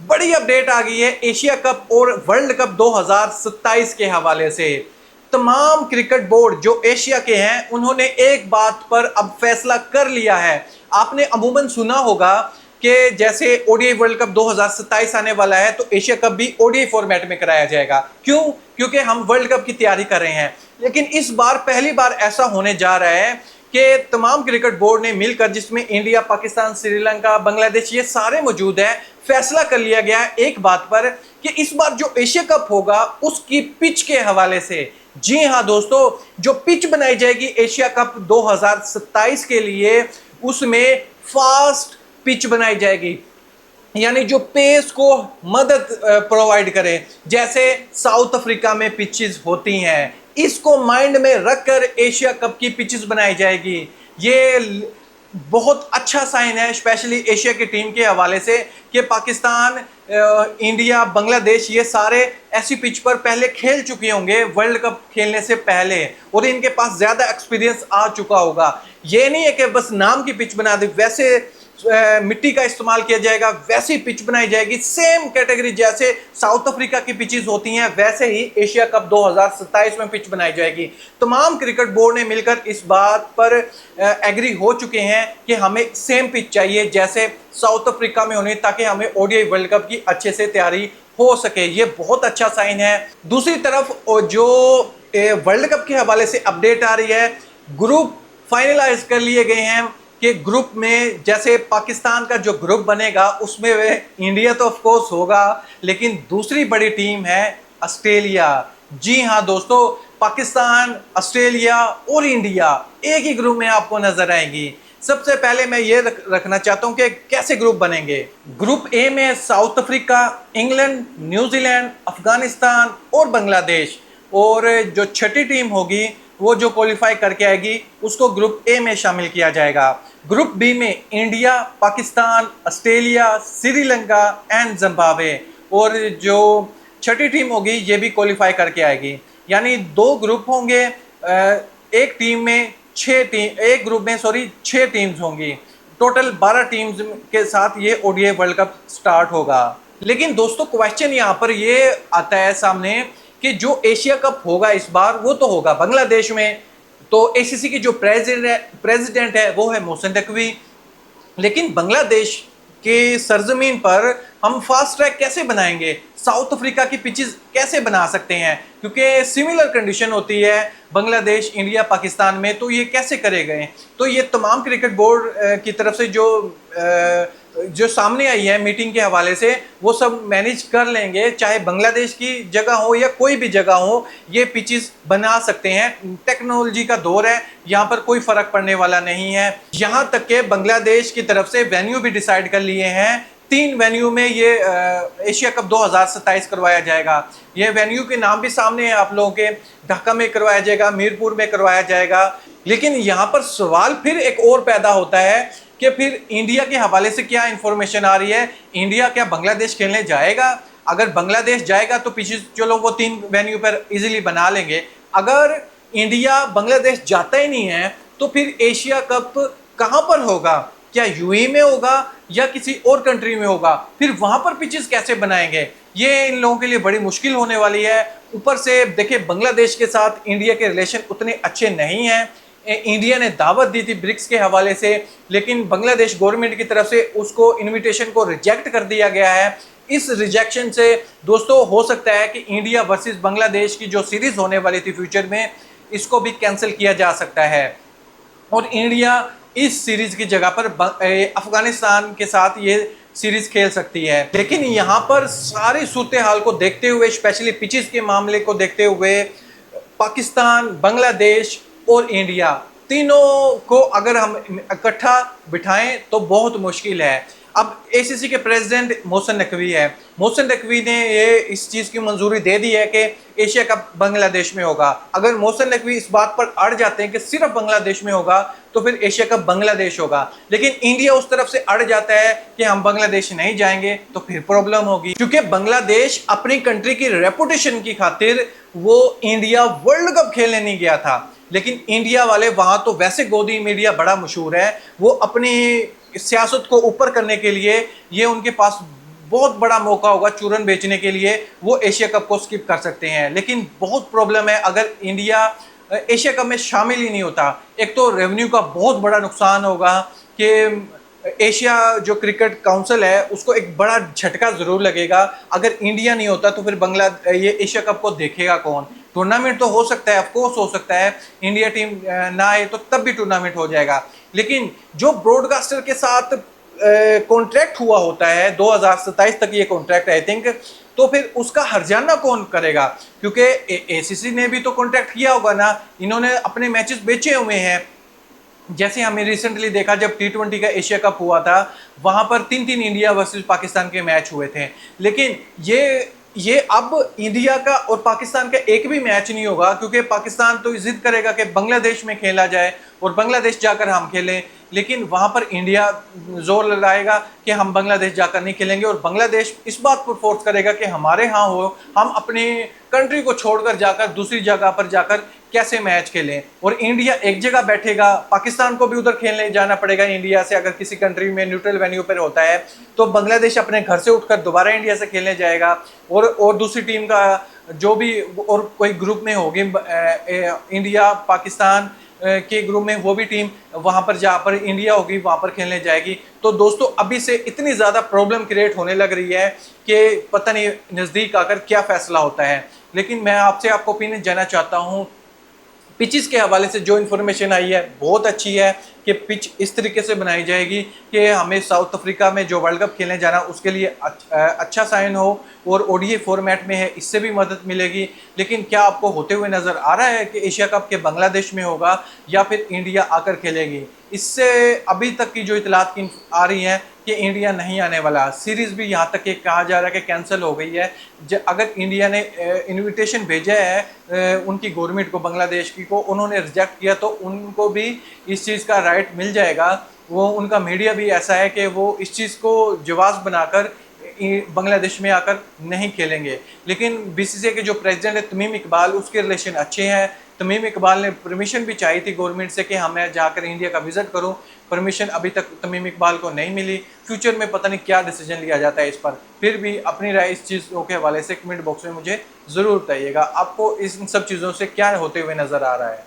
बड़ी अपडेट आ गई है एशिया कप और वर्ल्ड कप 2027 के हवाले से। तमाम क्रिकेट बोर्ड जो एशिया के हैं उन्होंने एक बात पर अब फैसला कर लिया है। आपने अमूमन सुना होगा कि जैसे ओडीआई वर्ल्ड कप 2027 आने वाला है तो एशिया कप भी ओडीआई फॉर्मेट में कराया जाएगा। क्यों? क्योंकि हम वर्ल्ड कप की तैयारी कर रहे हैं। लेकिन इस बार पहली बार ऐसा होने जा रहा है कि तमाम क्रिकेट बोर्ड ने मिलकर, जिसमें इंडिया, पाकिस्तान, श्रीलंका, बांग्लादेश ये सारे मौजूद हैं, फैसला कर लिया गया है एक बात पर कि इस बार जो एशिया कप होगा उसकी पिच के हवाले से। जी हां दोस्तों, जो पिच बनाई जाएगी एशिया कप 2027 के लिए उसमें फास्ट पिच बनाई जाएगी, यानी जो पेस को मदद प्रोवाइड करे, जैसे साउथ अफ्रीका में पिचेस होती हैं। इसको माइंड में रखकर एशिया कप की पिचेस बनाई जाएगी। ये बहुत अच्छा साइन है स्पेशली एशिया की टीम के हवाले से कि पाकिस्तान, इंडिया, बांग्लादेश ये सारे ऐसी पिच पर पहले खेल चुके होंगे वर्ल्ड कप खेलने से पहले और इनके पास ज़्यादा एक्सपीरियंस आ चुका होगा। ये नहीं है कि बस नाम की पिच बना दी, वैसे मिट्टी का इस्तेमाल किया जाएगा, वैसी पिच बनाई जाएगी सेम कैटेगरी जैसे साउथ अफ्रीका की पिचेस होती हैं, वैसे ही एशिया कप 2027 में पिच बनाई जाएगी। तमाम क्रिकेट बोर्ड ने मिलकर इस बात पर एग्री हो चुके हैं कि हमें सेम पिच चाहिए जैसे साउथ अफ्रीका में होनी, ताकि हमें ओडीआई वर्ल्ड कप की अच्छे से तैयारी हो सके। ये बहुत अच्छा साइन है। दूसरी तरफ जो वर्ल्ड कप के हवाले से अपडेट आ रही है, ग्रुप फाइनलाइज कर लिए गए हैं कि ग्रुप में जैसे पाकिस्तान का जो ग्रुप बनेगा उसमें वे इंडिया तो ऑफ कोर्स होगा, लेकिन दूसरी बड़ी टीम है ऑस्ट्रेलिया। जी हां दोस्तों, पाकिस्तान, ऑस्ट्रेलिया और इंडिया एक ही ग्रुप में आपको नजर आएंगी। सबसे पहले मैं ये रखना चाहता हूं कि कैसे ग्रुप बनेंगे। ग्रुप ए में south Africa, England, New Zealand, Afghanistan और बांग्लादेश, और जो छठी टीम होगी वो जो क्वालिफाई करके आएगी उसको ग्रुप ए में शामिल किया जाएगा। ग्रुप बी में India, Pakistan, Australia, Sri Lanka and Zimbabwe, और जो छठी टीम होगी ये भी क्वालिफाई करके आएगी। यानी दो ग्रुप होंगे, एक टीम में एक ग्रुप में 6 टीम्स होंगी। टोटल 12 टीम्स के साथ ये ओडीआई वर्ल्ड कप स्टार्ट होगा। लेकिन दोस्तों क्वेश्चन यहाँ पर ये आता है सामने कि जो एशिया कप होगा इस बार वो तो होगा बांग्लादेश में, तो एसीसी की जो प्रेसिडेंट है वो है मोहसिन नकवी। लेकिन बांग्लादेश के सरजमीन पर हम फास्ट ट्रैक कैसे बनाएंगे, साउथ अफ्रीका की पिचेस कैसे बना सकते हैं, क्योंकि सिमिलर कंडीशन होती है बांग्लादेश, इंडिया, पाकिस्तान में, तो ये कैसे करे गए। तो ये तमाम क्रिकेट बोर्ड की तरफ से जो सामने आई है मीटिंग के हवाले से वो सब मैनेज कर लेंगे, चाहे बांग्लादेश की जगह हो या कोई भी जगह हो, ये पिचेस बना सकते हैं। टेक्नोलॉजी का दौर है, यहाँ पर कोई फर्क पड़ने वाला नहीं है। यहाँ तक के बांग्लादेश की तरफ से वेन्यू भी डिसाइड कर लिए हैं। 3 वेन्यू में ये एशिया कप 2027 करवाया जाएगा। ये वेन्यू के नाम भी सामने है आप लोगों के, ढाका में करवाया जाएगा, मीरपुर में करवाया जाएगा। लेकिन यहाँ पर सवाल फिर एक और पैदा होता है कि फिर इंडिया के हवाले से क्या इंफॉर्मेशन आ रही है, इंडिया क्या बांग्लादेश खेलने जाएगा? अगर बांग्लादेश जाएगा तो पीछे चलो वो 3 वेन्यू पर इजीली बना लेंगे। अगर इंडिया बांग्लादेश जाता ही नहीं है तो फिर एशिया कप कहाँ पर होगा? क्या यूएई में होगा या किसी और कंट्री में होगा? फिर वहां पर पिचेस कैसे बनाएंगे? ये इन लोगों के लिए बड़ी मुश्किल होने वाली है। ऊपर से देखिए बांग्लादेश के साथ इंडिया के रिलेशन उतने अच्छे नहीं हैं। इंडिया ने दावत दी थी ब्रिक्स के हवाले से, लेकिन बांग्लादेश गवर्नमेंट की तरफ से उसको इनविटेशन को रिजेक्ट कर दिया गया है। इस रिजेक्शन से दोस्तों हो सकता है कि इंडिया वर्सेस बांग्लादेश की जो सीरीज होने वाली थी फ्यूचर में, इसको भी कैंसिल किया जा सकता है और इंडिया इस सीरीज की जगह पर अफगानिस्तान के साथ ये सीरीज खेल सकती है। लेकिन यहाँ पर सारी सूरत हाल को देखते हुए, स्पेशली पिचेस के मामले को देखते हुए, पाकिस्तान, बांग्लादेश और इंडिया तीनों को अगर हम इकट्ठा बिठाएं तो बहुत मुश्किल है। अब एसीसी के प्रेसिडेंट मोहसिन नकवी है। मोहसिन नकवी ने ये इस चीज़ की मंजूरी दे दी है कि एशिया कप बांग्लादेश में होगा। अगर मोहसिन नकवी इस बात पर अड़ जाते हैं कि सिर्फ बांग्लादेश में होगा तो फिर एशिया कप बांग्लादेश होगा। लेकिन इंडिया उस तरफ से अड़ जाता है कि हम बांग्लादेश नहीं जाएंगे तो फिर प्रॉब्लम होगी, क्योंकि बांग्लादेश अपनी कंट्री की रेपुटेशन की खातिर वो इंडिया वर्ल्ड कप खेलने नहीं गया था। लेकिन इंडिया वाले वहां तो वैसे गोदी मीडिया बड़ा मशहूर है, वो अपनी सियासत को ऊपर करने के लिए ये उनके पास बहुत बड़ा मौका होगा चूरन बेचने के लिए, वो एशिया कप को स्किप कर सकते हैं। लेकिन बहुत प्रॉब्लम है अगर इंडिया एशिया कप में शामिल ही नहीं होता। एक तो रेवेन्यू का बहुत बड़ा नुकसान होगा कि एशिया जो क्रिकेट काउंसिल है उसको एक बड़ा झटका जरूर लगेगा। अगर इंडिया नहीं होता तो फिर ये एशिया कप को देखेगा कौन? टूर्नामेंट तो हो सकता है, ऑफकोर्स हो सकता है, इंडिया टीम ना आए तो तब भी टूर्नामेंट हो जाएगा। लेकिन जो ब्रॉडकास्टर के साथ कॉन्ट्रैक्ट हुआ होता है 2027 तक ये कॉन्ट्रैक्ट आई थिंक, तो फिर उसका हर्जाना कौन करेगा? क्योंकि एसीसी ने भी तो कॉन्ट्रैक्ट किया होगा ना, इन्होंने अपने मैचेस बेचे हुए हैं। जैसे हमें रिसेंटली देखा जब T20 का एशिया कप हुआ था, वहां पर 3-3 इंडिया वर्सेस पाकिस्तान के मैच हुए थे। लेकिन ये अब इंडिया का और पाकिस्तान का एक भी मैच नहीं होगा, क्योंकि पाकिस्तान तो जिद करेगा कि बांग्लादेश में खेला जाए और बांग्लादेश जाकर हम खेलें। लेकिन वहां पर इंडिया जोर लगाएगा कि हम बांग्लादेश जाकर नहीं खेलेंगे, और बांग्लादेश इस बात पर फोर्स करेगा कि हमारे यहाँ हो, हम अपनी कंट्री को छोड़कर जाकर दूसरी जगह पर जाकर कैसे मैच खेलें। और इंडिया एक जगह बैठेगा, पाकिस्तान को भी उधर खेलने जाना पड़ेगा इंडिया से। अगर किसी कंट्री में न्यूट्रल वेन्यू पर होता है तो बांग्लादेश अपने घर से उठकर दोबारा इंडिया से खेलने जाएगा, और दूसरी टीम का जो भी और कोई ग्रुप में होगी इंडिया पाकिस्तान के ग्रुप में, वो भी टीम वहां पर जहाँ पर इंडिया होगी वहां पर खेलने जाएगी। तो दोस्तों अभी से इतनी ज़्यादा प्रॉब्लम क्रिएट होने लग रही है कि पता नहीं नज़दीक आकर क्या फैसला होता है। लेकिन मैं आपको ओपिनियन जानना चाहता हूँ। पिचेस के हवाले से जो इन्फॉर्मेशन आई है बहुत अच्छी है कि पिच इस तरीके से बनाई जाएगी कि हमें साउथ अफ्रीका में जो वर्ल्ड कप खेलने जाना उसके लिए अच्छा साइन हो, और ओडीआई फॉर्मेट में है, इससे भी मदद मिलेगी। लेकिन क्या आपको होते हुए नज़र आ रहा है कि एशिया कप के बांग्लादेश में होगा या फिर इंडिया आकर खेलेगी? इससे अभी तक की जो इतलात की आ रही हैं कि इंडिया नहीं आने वाला। सीरीज़ भी यहाँ तक कि कहा जा रहा है कि कैंसिल हो गई है। अगर इंडिया ने इनविटेशन भेजा है उनकी गवर्नमेंट को, बांग्लादेश की को उन्होंने रिजेक्ट किया, तो उनको भी इस चीज़ का राइट मिल जाएगा। वो उनका मीडिया भी ऐसा है कि वो इस चीज़ को जवाब बनाकर बांग्लादेश में आकर नहीं खेलेंगे। लेकिन बीसीसीआई के जो प्रेसिडेंट है तमीम इकबाल, उसके रिलेशन अच्छे हैं। तमीम इकबाल ने परमिशन भी चाहिए थी गवर्नमेंट से कि मैं जाकर इंडिया का विजिट करूं। परमिशन अभी तक तमीम इकबाल को नहीं मिली। फ्यूचर में पता नहीं क्या डिसीजन लिया जाता है इस पर। फिर भी अपनी राय इस चीज़ों के हवाले से कमेंट बॉक्स में मुझे ज़रूर बताइएगा। आपको इन सब चीज़ों से क्या होते हुए नज़र आ रहा है?